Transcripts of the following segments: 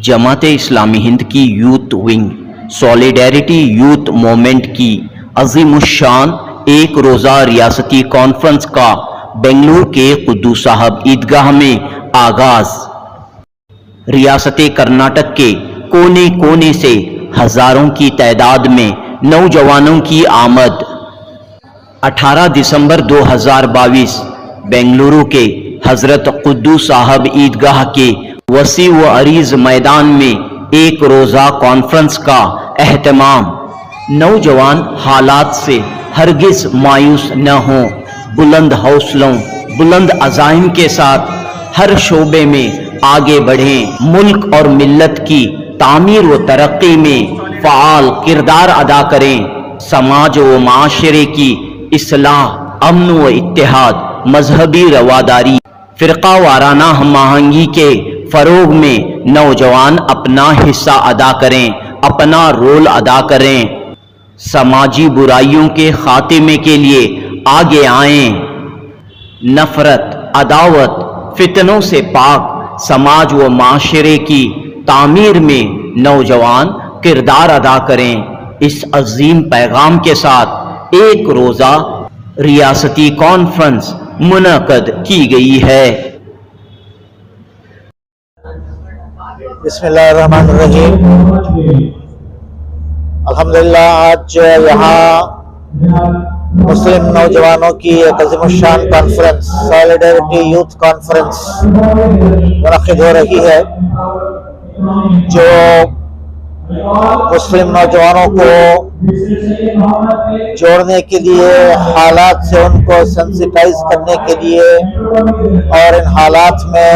जमात इस्लामी हिंद की youth wing solidarity youth movement की अजीमुश्शान एक रोज़ा रियासती कॉन्फ्रेंस का बेंगलुरु के कुद्दूस साहब ईदगाह में आगाज। रियासत कर्नाटक के कोने कोने से हजारों की तादाद में नौजवानों की आमद। 18 दिसंबर 2022 बेंगलुरु के हजरत कुद्दूस साहब ईदगाह के वसी व अरीज मैदान में एक रोज़ा कॉन्फ्रेंस का एहतमाम। नौजवान हालात से हरगिज मायूस न हों, बुलंद हौसलों बुलंद अज़ाइम के साथ हर शोबे में आगे बढ़ें, मुल्क और मिल्लत की तामीर व तरक्की में फ़आल किरदार अदा करें, समाज व माशरे की इस्लाह, अमन व इत्तेहाद, मजहबी रवादारी, फ़िरका वाराना हम आहंगी के फ़रोग में नौजवान अपना हिस्सा अदा करें, अपना रोल अदा करें, समाजी बुराइयों के खात्मे के लिए आगे आएं, नफ़रत अदावत फितनों से पाक समाज व माशरे की तामीर में नौजवान किरदार अदा करें। इस अजीम पैगाम के साथ एक रोज़ा रियासती कॉन्फ्रेंस मुनक़द की गई है। बिस्मिल्लाहिर्रहमानिर्रहीम। अल्हम्दुलिल्लाह आज यहाँ मुस्लिम नौजवानों की एक अज़ीमुश्शान कॉन्फ्रेंस सॉलिडेरिटी यूथ कॉन्फ्रेंस मुनक़्क़िद हो रही है, जो मुस्लिम नौजवानों को जोड़ने के लिए, हालात से उनको सेंसिटाइज करने के लिए और इन हालात में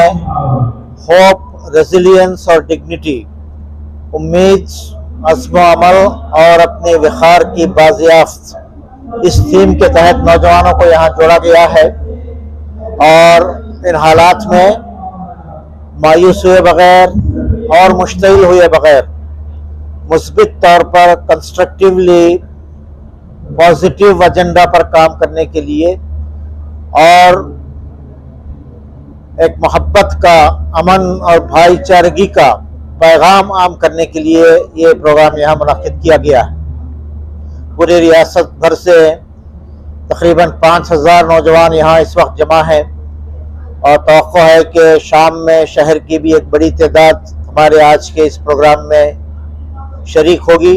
होप, रेजिलियंस और डिग्निटी, उम्मीद, अज़्म अमल और अपने विखार की बाजियाफ्त, इस थीम के तहत नौजवानों को यहाँ जोड़ा गया है। और इन हालात में मायूस हुए बगैर और मुश्तिल हुए बगैर मुस्बित तौर पर कंस्ट्रक्टिवली पॉजिटिव एजेंडा पर काम करने के लिए और एक मोहब्बत का, अमन और भाईचारगी का पैगाम आम करने के लिए ये प्रोग्राम यहाँ मुनक़्क़िद किया गया है। पूरी रियासत भर से तकरीबन 5000 नौजवान यहाँ इस वक्त जमा हैं और तवक्को है कि शाम में शहर की भी एक बड़ी तादाद हमारे आज के इस प्रोग्राम में शरीक होगी।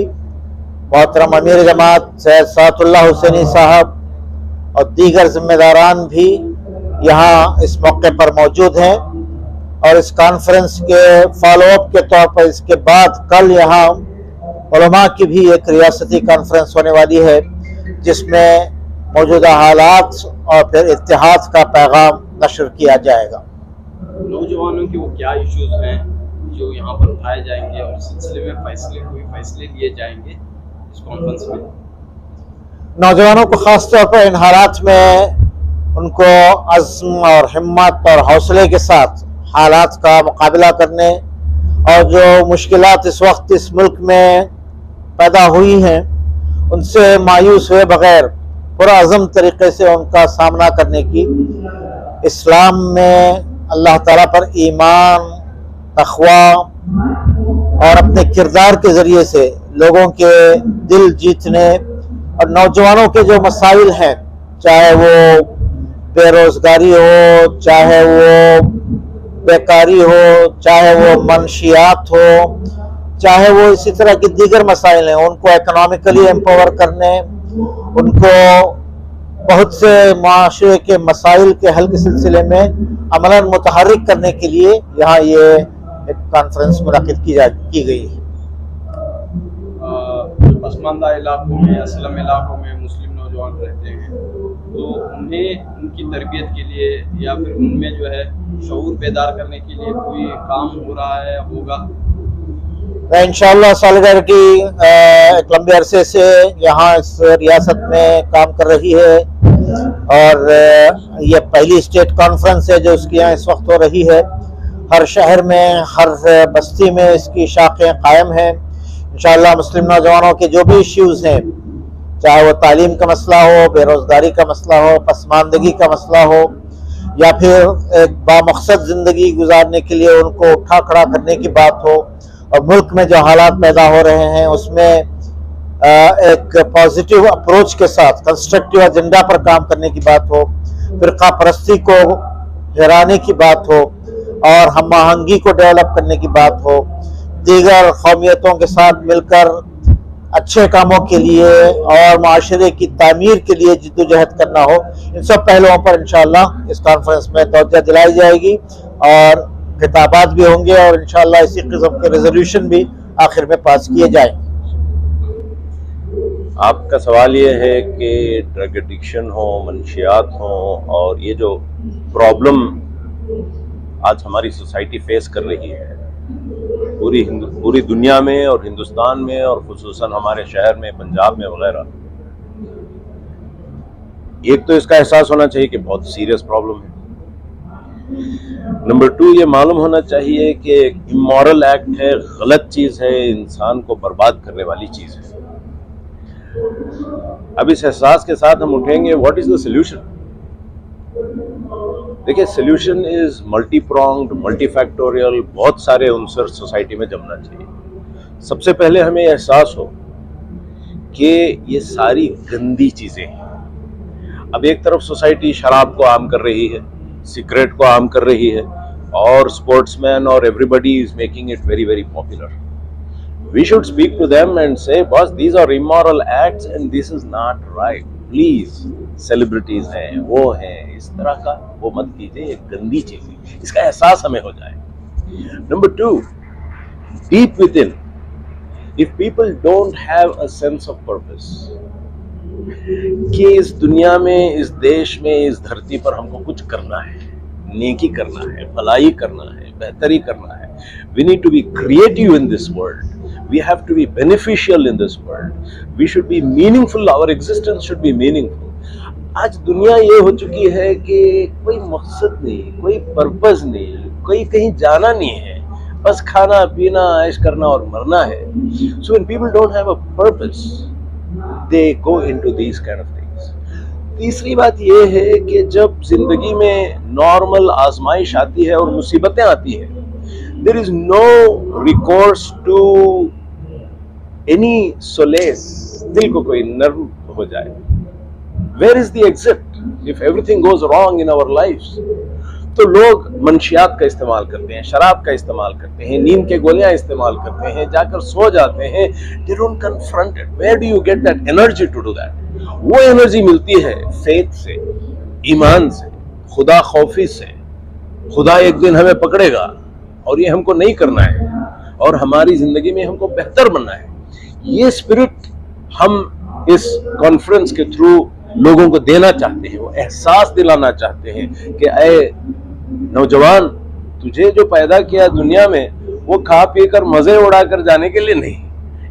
मोहतरम अमीर जमात सैयद सादुल्लाह हुसैनी साहब और दीगर ज़िम्मेदारान भी यहाँ इस मौके पर मौजूद हैं और इस कॉन्फ्रेंस के फॉलोअप के तौर पर इसके बाद कल यहाँ उलमा की भी एक रियासती कॉन्फ्रेंस होने वाली है, जिसमें मौजूदा हालात और फिर इत्तेहाद का पैगाम नशर किया जाएगा। नौजवानों के वो क्या इश्यूज हैं जो यहाँ पर उठाए जाएंगे और इस सिलसिले में फैसले लिए जाएंगे इस कॉन्फ्रेंस में? नौजवानों को ख़ास तौर पर इन हालात में उनको अज़्म और हिम्मत और हौसले के साथ हालात का मुकाबला करने और जो मुश्किलात इस वक्त इस मुल्क में पैदा हुई हैं उनसे मायूस हुए बगैर पूरा अज़म तरीक़े से उनका सामना करने की, इस्लाम में अल्लाह ताला पर ईमान, तक़वा और अपने किरदार के ज़रिए से लोगों के दिल जीतने और नौजवानों के जो मसाइल हैं, चाहे वो बेरोज़गारी हो, चाहे वो बेकारी हो, चाहे वो मनशियात हो, चाहे वो इसी तरह की दीगर मसाइल हैं, उनको इकोनॉमिकली एम्पावर करने, उनको बहुत से माशरे के मसाइल के हल के सिलसिले में अमलन मुतहर्रिक करने के लिए यहाँ ये एक कॉन्फ्रेंस मुनक़्क़िद की गई है। पसमानदा इलाकों में, असलम इलाकों में मुस्लिम नौजवान रहते हैं, तो उन्हें उनकी तरबियत के लिए या फिर उनमें जो है शऊर बेदार करने के लिए कोई काम हो रहा है, होगा? इंशाअल्लाह सॉलिडेरिटी एक लंबे अरसे से यहाँ इस रियासत में काम कर रही है और ये पहली स्टेट कॉन्फ्रेंस है जो उसकी यहाँ इस वक्त हो रही है। हर शहर में, हर बस्ती में इसकी शाखें कायम हैं। इंशाअल्लाह मुस्लिम नौजवानों के जो भी इश्यूज़ हैं, चाहे वो तालीम का मसला हो, बेरोज़गारी का मसला हो, पसमानदगी का मसला हो, या फिर एक बामकसद ज़िंदगी गुजारने के लिए उनको उठा खड़ा करने की बात हो, और मुल्क में जो हालात पैदा हो रहे हैं उसमें एक पॉजिटिव अप्रोच के साथ कंस्ट्रक्टिव एजेंडा पर काम करने की बात हो, फिरका परस्ती को गिराने की बात हो और हम आहंगी को डेवलप करने की बात हो, दीगर कौमियतों के साथ मिलकर अच्छे कामों के लिए और माशरे की तामीर के लिए जिद्दोजहद करना हो, इन सब पहलुओं पर इंशाअल्लाह इस कॉन्फ्रेंस में तवज्जो दिलाई जाएगी और खिताबात भी होंगे और इंशाअल्लाह इसी किस्म के रेजोल्यूशन भी आखिर में पास किए जाएंगे। आपका सवाल ये है कि ड्रग एडिक्शन हो, मंशियात हो और ये जो प्रॉब्लम आज हमारी सोसाइटी फेस कर रही है पूरी दुनिया में और हिंदुस्तान में और खुसूसन हमारे शहर में, पंजाब में वगैरह, एक तो इसका एहसास होना चाहिए कि बहुत सीरियस प्रॉब्लम है। नंबर 2, ये मालूम होना चाहिए कि इमोरल एक्ट है, गलत चीज है, इंसान को बर्बाद करने वाली चीज है। अब इस एहसास के साथ हम उठेंगे, व्हाट इज द सोल्यूशन? देखिए, solution is multi pronged, multifactorial, बहुत सारे उनसर सोसाइटी में जमना चाहिए। सबसे पहले हमें एहसास हो कि ये सारी गंदी चीजें हैं। अब एक तरफ सोसाइटी शराब को आम कर रही है, सिगरेट को आम कर रही है और स्पोर्ट्समैन और everybody is making it very very popular. We should speak to them and say, boss, these are immoral acts and this is not right. Please, celebrities हैं, वो हैं, इस तरह का वो मत कीजिए, ये गंदी चीज है। इसका एहसास हमें हो जाए। Number 2, deep within, if people don't have a sense of purpose, कि इस दुनिया में, इस देश में, इस धरती पर हमको कुछ करना है, नेकी करना है, भलाई करना है, बेहतरी करना है। We need to be creative in this world. We have to be beneficial in this world. We should be meaningful. Our existence should be meaningful. आज दुनिया ये हो चुकी है कि कोई मकसद नहीं, कोई पर्पस नहीं, कोई कहीं जाना नहीं है, बस खाना पीना ऐश करना और मरना है। So when people don't have a purpose, they go into these kind of things. तीसरी बात ये है कि जब जिंदगी में नॉर्मल आजमाइश आती है और मुसीबतें आती हैं, there is no recourse to any solace, दिल को कोई नर्म हो जाए। Where is the exit if everything goes wrong in our lives? तो लोग मंशियात का इस्तेमाल करते हैं, शराब का इस्तेमाल करते हैं, नींद के गोलियां इस्तेमाल करते हैं, जाकर सो जाते हैं। They don't confront it. Where do you get that energy to do that? वो एनर्जी मिलती है फेथ से, ईमान से, खुदा खौफी से। खुदा एक दिन हमें पकड़ेगा और ये हमको नहीं करना है और हमारी जिंदगी में हमको बेहतर बनना है। ये स्पिरिट हम इस कॉन्फ्रेंस के थ्रू लोगों को देना चाहते हैं, वो एहसास दिलाना चाहते हैं कि ऐ नौजवान, तुझे जो पैदा किया दुनिया में वो खा पी कर मजे उड़ाकर जाने के लिए नहीं,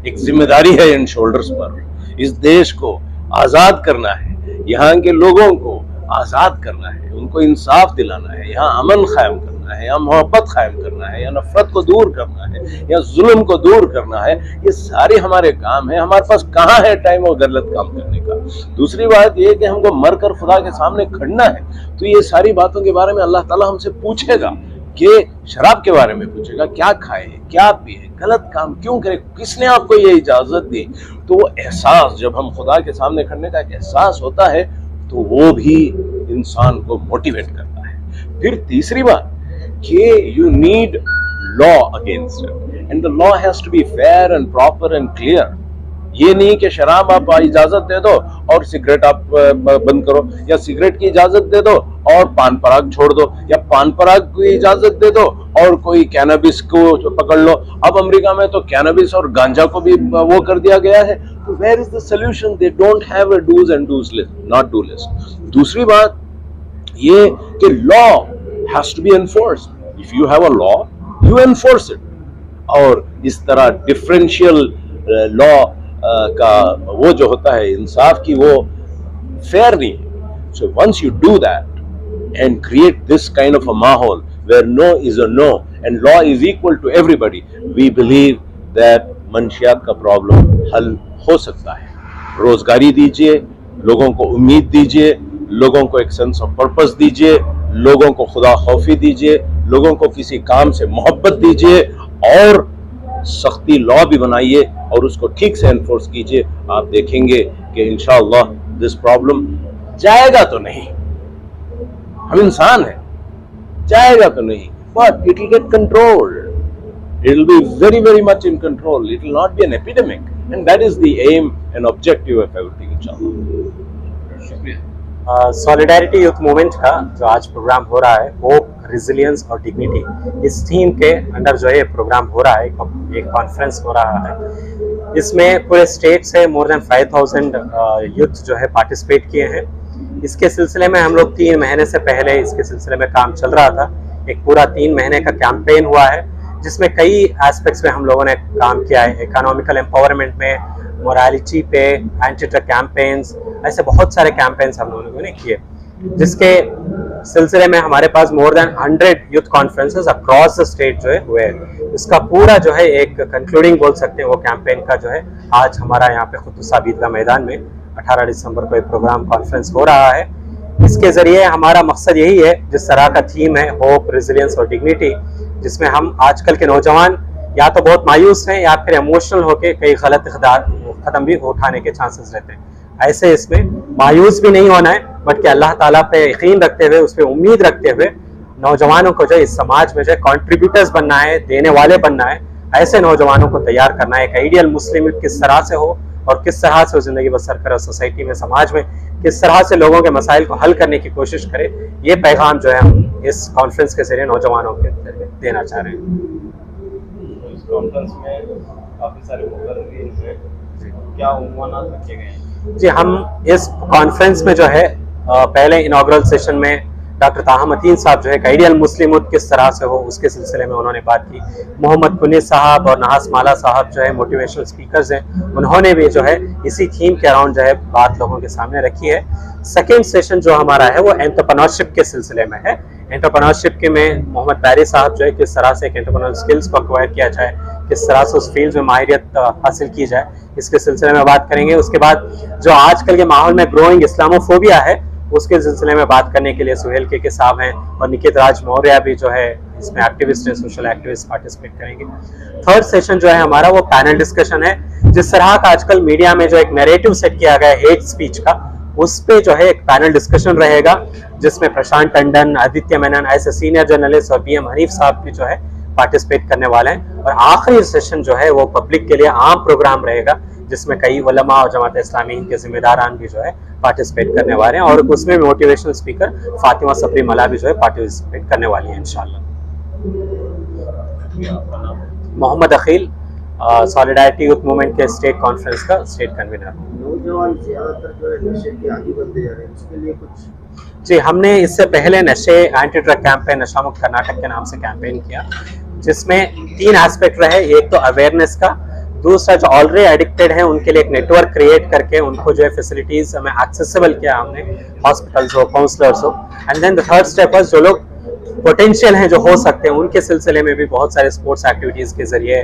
एक जिम्मेदारी है इन शोल्डर्स पर। इस देश को आजाद करना है, यहाँ के लोगों को आजाद करना है, उनको इंसाफ दिलाना है, यहाँ अमन कायम करना है, यहाँ मोहब्बत कायम करना है, या नफरत को दूर करना है, या जुल्म को दूर करना है। ये सारे हमारे काम है। हमारे पास कहाँ है टाइम और गलत काम करने का। दूसरी बात ये कि हमको मरकर खुदा के सामने खड़ना है, तो ये सारी बातों के बारे में अल्लाह ताला हमसे पूछेगा कि शराब के बारे में पूछेगा, क्या खाए, क्या पिए, गलत काम क्यों करे, किसने आपको ये इजाजत दी। तो वो एहसास, जब हम खुदा के सामने खड़ने का एक एहसास होता है, तो वो भी इंसान को मोटिवेट करता है। फिर तीसरी बात कि you need law against it, and the law has to be fair and proper and clear. ये नहीं कि शराब आप इजाजत दे दो और सिगरेट आप बंद करो, या सिगरेट की इजाजत दे दो और पान पराग छोड़ दो, या पान पराग की इजाजत दे दो और कोई कैनबिस को पकड़ लो। अब अमेरिका में तो कैनबिस और गांजा को भी वो कर दिया गया है। तो where is the solution? They don't have a do's and do's list, not do list. दूसरी बात ये कि law has to be enforced. If you have a law, you enforce it. और इस तरह डिफरेंशियल लॉ का वो जो होता है इंसाफ की, वो फेयर नहीं है। So once you do that and create this kind of a माहौल where no is a no and law is equal to everybody, we believe that मंशियात का प्रॉब्लम हल हो सकता है। रोजगारी दीजिए, लोगों को उम्मीद दीजिए, लोगों को एक सेंस ऑफ पर्पस दीजिए, लोगों को खुदा खौफी दीजिए, लोगों को किसी काम से मोहब्बत दीजिए और सख्ती लॉ भी बनाइए और उसको ठीक से एनफोर्स कीजिए। आप देखेंगे कि इंशाअल्लाह दिस प्रॉब्लम जाएगा तो नहीं, हम इंसान हैं, जाएगा तो नहीं, but it will get controlled, it will be very very much in control, it will not be an epidemic, and that is the aim and objective of everything, inshallah. शुक्रिया। सॉलिडारिटी यूथ मूवमेंट का जो आज programme हो रहा है, hope, resilience और dignity, इस theme के अंडर जो है प्रोग्राम हो रहा है, एक कॉन्फ्रेंस हो रहा है। इसमें पूरे स्टेट से मोर देन 5000 यूथ जो है पार्टिसिपेट किए हैं। इसके सिलसिले में हम लोग 3 महीने से पहले इसके सिलसिले में काम चल रहा था। एक पूरा 3 महीने का कैंपेन हुआ है जिसमें कई एस्पेक्ट्स में हम लोगों ने काम किया है। इकोनॉमिकल एम्पावरमेंट में, मोरालिटी पे, एंटी ड्रग कैंपेन्स, ऐसे बहुत सारे कैंपेन्स हम लोगों ने किए, जिसके सिलसिले में हमारे पास more than 100 youth conferences across the state जो है हुए। इसका पूरा जो है एक कंक्लूडिंग बोल सकते हैं वो कैंपेन का जो है आज हमारा यहाँ पे खुद्दूसा ईदगाह मैदान में 18 दिसंबर को एक प्रोग्राम कॉन्फ्रेंस हो रहा है। इसके जरिए हमारा मकसद यही है, जिस तरह का थीम है होप, रेजिलियंस और डिग्निटी, जिसमें हम आजकल के नौजवान या तो बहुत मायूस हैं या फिर इमोशनल होकर कई गलत कदम भी उठाने के चांसेस रहते हैं। ऐसे इसमें मायूस भी नहीं होना है, बल्कि अल्लाह ताला पे यकीन रखते हुए, उस पर उम्मीद रखते हुए नौजवानों को जो इस समाज में जो कॉन्ट्रीब्यूटर्स बनना है, देने वाले बनना है, ऐसे नौजवानों को तैयार करना है। एक आइडियल मुस्लिम किस तरह से हो और किस तरह से वो जिंदगी बसर करे, सोसाइटी में, समाज में किस तरह से लोगों के मसाइल को हल करने की कोशिश करे, ये पैगाम जो है हम इस कॉन्फ्रेंस के जरिए नौजवानों के देना चाह रहे हैं। इस कॉन्फ्रेंस में काफी सारे मुकर्रीन हैं, क्या उन्वानात रखे गए हैं? जी, हम इस कॉन्फ्रेंस में जो है पहले इनॉग्रल सेशन में डॉक्टर ताहा मतीन साहब जो है आइडियल मुस्लिम किस तरह से हो उसके सिलसिले में उन्होंने बात की। मोहम्मद कुनी साहब और नहास माला साहब जो है मोटिवेशनल स्पीकर्स हैं, उन्होंने भी जो है इसी थीम के अराउंड जो है बात लोगों के सामने रखी है। सेकेंड सेशन जो हमारा है वो एंटरप्रेन्योरशिप के सिलसिले में है। एंटरप्रेन्योरशिप के में मोहम्मद बैरी साहब जो है किस तरह से एक एंटरप्रेन्योरल स्किल्स को एक्वायर किया जाए, किस तरह से उस फील्ड में माहिरियत हासिल की जाए, इसके सिलसिले में बात करेंगे। उसके बाद जो आजकल के माहौल में ग्रोइंग इस्लामोफोबिया है उसके सिलसिले में बात करने के लिए सुहेल के साहब हैं और निकित राज मौर्य भी जो है इसमें एक्टिविस्ट हैं, सोशल एक्टिविस्ट पार्टिसिपेट करेंगे। थर्ड सेशन जो है हमारा वो पैनल डिस्कशन है। जिस तरह का आजकल मीडिया में जो एक नैरेटिव सेट किया गया है हेट स्पीच का, उस पे जो है एक पैनल डिस्कशन रहेगा जिसमें प्रशांत टंडन, आदित्य मेनन ऐसे सीनियर जर्नलिस्ट और BM हनीफ साहब भी जो है पार्टिसिपेट करने वाले हैं। और आखिरी सेशन जो है वो पब्लिक के लिए आम प्रोग्राम रहेगा जिसमें कई उलमा और जमात इस्लामी के जिम्मेदारान भी जो है पार्टिसिपेट करने वाले हैं और उसमें मोटिवेशनल स्पीकर फातिमा सबरी मला भी जो है पार्टिसिपेट करने वाली हैं इंशाल्लाह। मोहम्मद अखिल, सॉलिडारिटी यूथ मूवमेंट के स्टेट कॉन्फ्रेंस का स्टेट कन्वीनर। नौजवान ज्यादातर जो है नशे के आदी बनते जा रहे हैं, उसके लिए कुछ? जी, हमने इससे पहले नशे एंटी ड्रग कैंपेन नशा मुक्त कर्नाटक के नाम से कैंपेन किया, जिसमें 3 एस्पेक्ट रहे। एक तो अवेयरनेस का, दूसरा जो ऑलरेडी एडिक्टेड है उनके लिए एक नेटवर्क क्रिएट करके उनको जो है फैसिलिटीज हमें एक्सेसिबल किया हमने, हॉस्पिटल्स हो, काउंसलर्स हो। And then the third step was जो लोग पोटेंशियल हैं, जो हो सकते हैं, उनके सिलसिले में भी बहुत सारे स्पोर्ट्स एक्टिविटीज के जरिए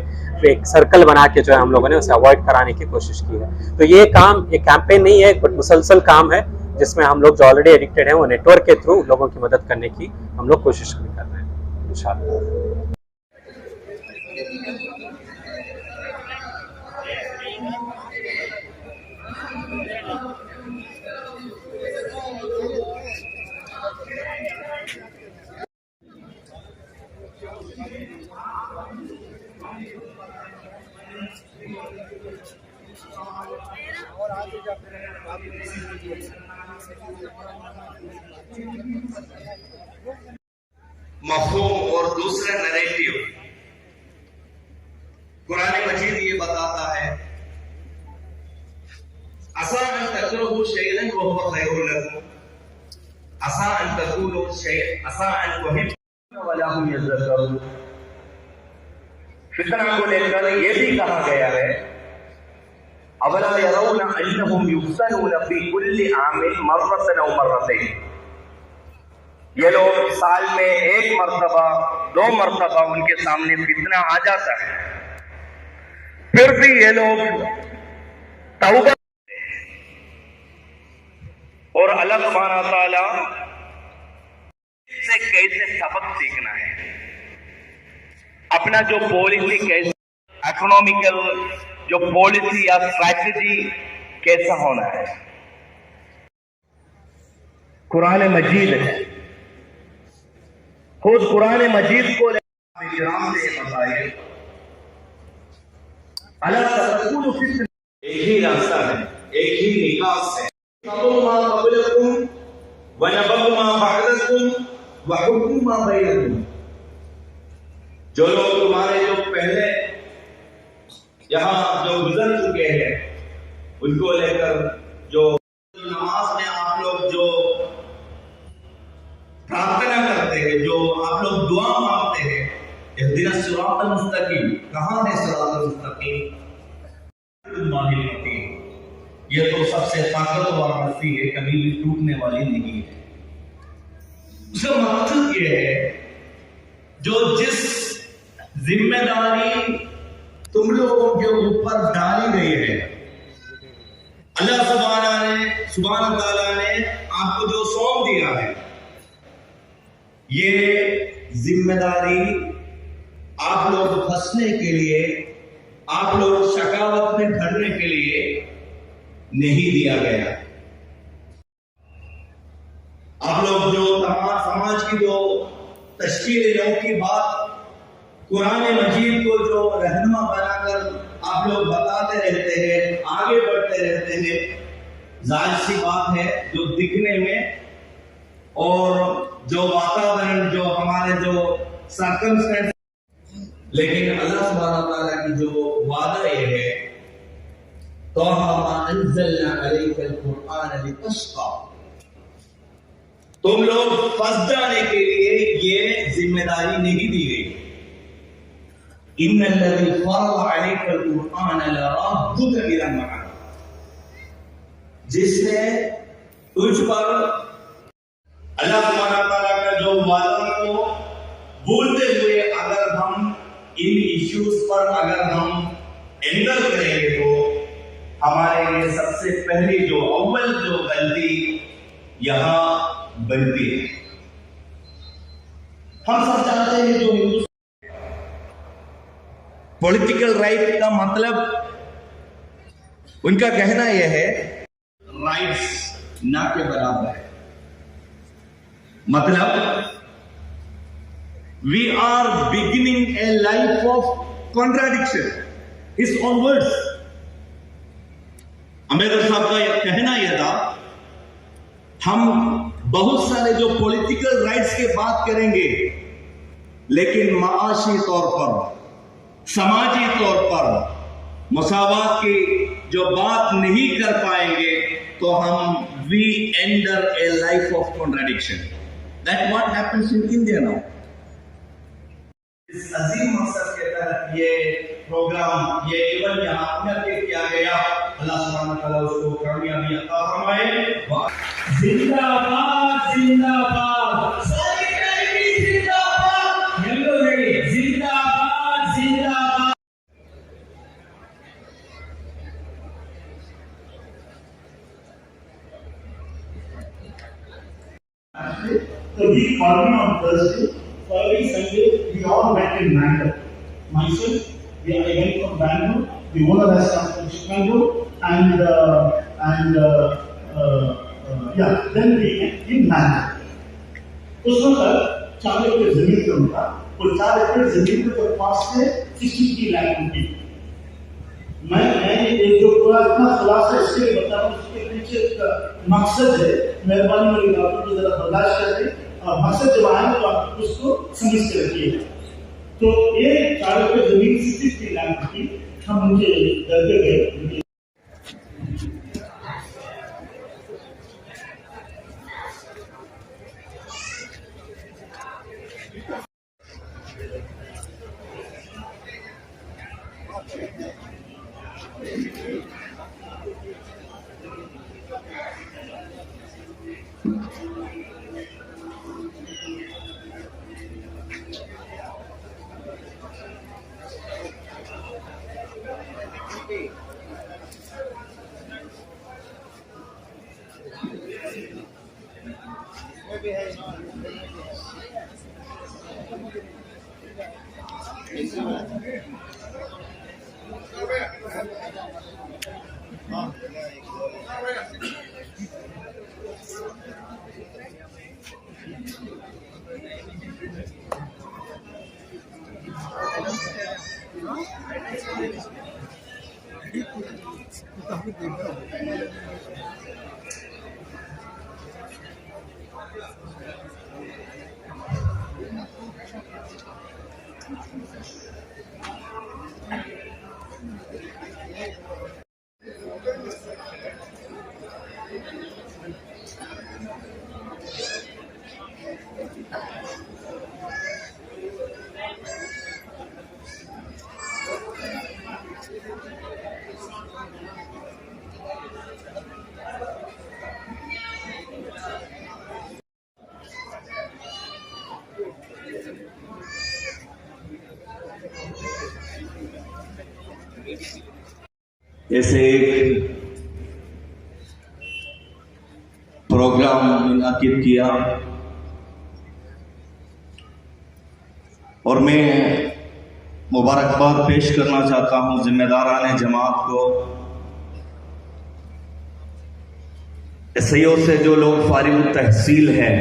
एक सर्कल बना के जो है हम लोगों ने उसे अवॉइड कराने की कोशिश की है। तो ये काम एक कैंपेन नहीं है, बट मुसलसल काम है जिसमें हम लोग जो ऑलरेडी एडिक्टेड हैं वो नेटवर्क के थ्रू लोगों की मदद करने की हम लोग कोशिश भी कर रहे हैं इंशाल्लाह। मफ़हूम और दूसरा नैरेटिव, कुरान मजीद ये बताता है असा अन तकरहु शैअन व हुव खैरुल लकुम, असा अन तक़ूलु शैअन, असा अन तुहिब्बू व ला हुम यज़क्करून। फितना को लेकर ये भी कहा गया है अवला यरौना अन्नहुम युफ्तनून फी कुल्लि आमिन मर्रतन अव मर्रतैन। ये लोग साल में 1 मरतबा 2 मरतबा उनके सामने फितना आ जाता है, फिर भी ये लोग तौबा और अल्लाह सुब्हानहू व तआला से कैसे सबक सीखना है, अपना जो पॉलिसी कैसे इकोनॉमिकल जो पॉलिसी या स्ट्रैटेजी कैसा होना है। कुरान मजीद है, खुद कुरान मजीद को इकराम से बताइए, एक ही रास्ता है, एक ही निकास है। जो लोग तुम्हारे जो पहले यहाँ जो गुजर चुके हैं उनको लेकर जो नमाज में आप लोग जो प्रार्थना करते हैं, जो आप लोग दुआ मांगते हैं, इहदिना सिरातल मुस्तकीम, कहाँ है सिरातल मुस्तकीम? ये तो सबसे ताकतवर रस्सी है, कभी भी टूटने वाली नहीं है। उसका मकसद ये है, जो जिस जिम्मेदारी तुम लोगों के ऊपर डाली गई है, अल्लाह सुब्हान ताला ने आपको जो सौंप दिया है, ये जिम्मेदारी आप लोग फंसने के लिए, आप लोग शकावत में ढलने के लिए नहीं दिया गया। आप लोग जो तमाम समाज की जो तश्कील नौ की बात कुरान मजीद को जो रहनुमा बनाकर आप लोग बताते रहते हैं, आगे बढ़ते रहते हैं, जाहिर सी बात है जो दिखने में और जो वातावरण जो हमारे जो सर्कमस्टेंस, लेकिन अल्लाह सुब्हानहू व तआला की जो वादा ये है, तुम लोग फंस जाने के लिए ये जिम्मेदारी नहीं दी गई। इन्नल्लज़ी फ़रज़ अलैकल कुरआन लराद्दुका इला मआद, जिसने तुझ पर अल्लाह सुब्हानहू व तआला का जो वादा को बोलते हुए अगर हम इन इश्यूज पर अगर हम एंटर करेंगे तो हमारे लिए सबसे पहली जो अव्वल जो गलती यहां बनती है। हम सब जानते हैं जो हिंदू पॉलिटिकल राइट का मतलब, उनका कहना यह है राइट्स ना के बराबर है। मतलब we are beginning a life of contradiction, his own words. Ambedkar साहब का यह कहना यह था, हम बहुत सारे जो पॉलिटिकल राइट्स की बात करेंगे, लेकिन माशी तौर पर, समाजी तौर पर मसावात की जो बात नहीं कर पाएंगे तो हम we enter a life of contradiction. That what happens in India now. इस अजीम मकसद के तहत ये प्रोग्राम, ये इवेंट यहाँ में किया गया। अल्लाह सुब्हानहू व तआला उसको कामयाबी अता फरमाए। जिंदाबाद जिंदाबाद, सॉलिडारिटी जिंदाबाद, येलो रेडी जिंदाबाद जिंदाबाद। So we following on Thursday, following Sunday, we all met in Bangalore. Myself, I went from Bangalore, the owner has come from Chicago, and then we met in Bangalore. उस वक्त 4 एकड़ जमीन पे उनका, और 4 एकड़ जमीन पे तो पास से 63 लाख रुपए। मैं एक जो पूरा इतना खुलासा इसके लिए बता रहा हूँ, उसके पीछे मकसद है, मेहरबानी मेरी बातों को जरा बर्दाश्त करें, और मकसद जब आए तो आप उसको समझ के रखिएगा। तो ये 4 एकड़ जमीन 63 लाख की हम उनके दरके गए। ऐसे एक प्रोग्राम मुनाकिद किया और मैं मुबारकबाद पेश करना चाहता हूं जिम्मेदारान जमात को, एसईओ से जो लोग फारिग तहसील हैं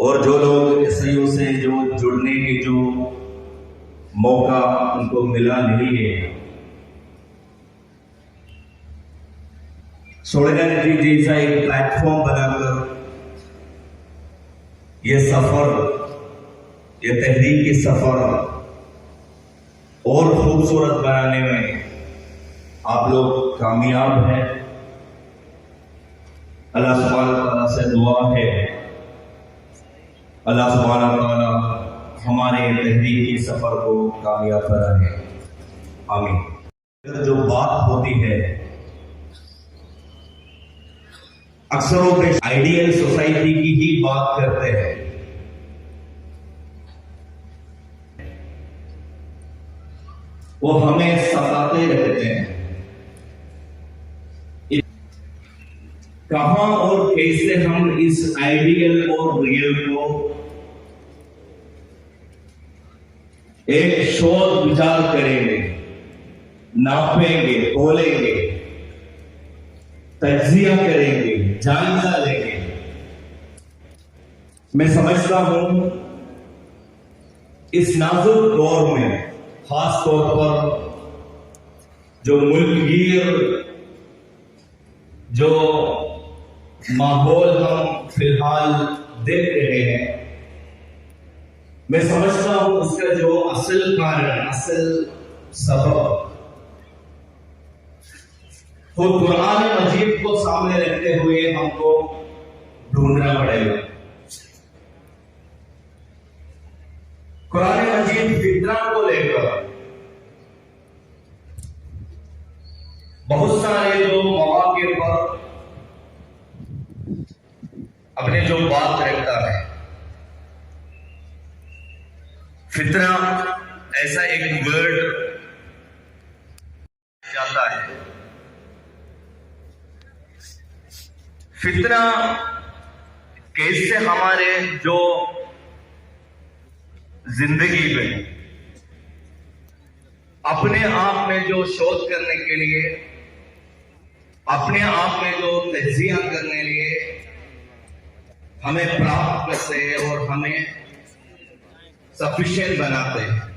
और जो लोग एसईओ से जो जुड़ने की जो मौका उनको मिला नहीं है, सोलिडारिटी जैसा एक प्लेटफॉर्म बनाकर ये सफर, ये तहरीकी सफर और खूबसूरत बनाने में आप लोग कामयाब हैं। अल्लाह सुब्हानहू व तआला से दुआ है, अल्लाह सुब्हानहू व तआला हमारे तहरीकी सफर को कामयाब कराए, आमीन। जो बात होती है अक्सर वो आइडियल सोसाइटी की ही बात करते हैं, वो हमें सताते रहते हैं। कहां और कैसे हम इस आइडियल और रियल को एक शोध विचार करेंगे, नापेंगे, तोलेंगे, तज्जिया करेंगे, जायजा लेंगे। मैं समझता हूं इस नाजुक दौर में खास तौर पर जो मुल्कगीर जो माहौल हम फिलहाल देख रहे हैं, मैं समझता हूं उसका जो असल कारण, असल सबब खुद कुरान मजीद को सामने रखते हुए हमको ढूंढना पड़ेगा। कुरान मजीद फितना को लेकर बहुत सारे जो मौके पर अपने जो बात रखता है, फितना ऐसा एक वर्ड जाता है। फितना कैसे हमारे जो जिंदगी में अपने आप में जो शोध करने के लिए, अपने आप में जो तज्जिया करने के लिए हमें प्राप्त करते हैं और हमें सफिशिएंट बनाते हैं।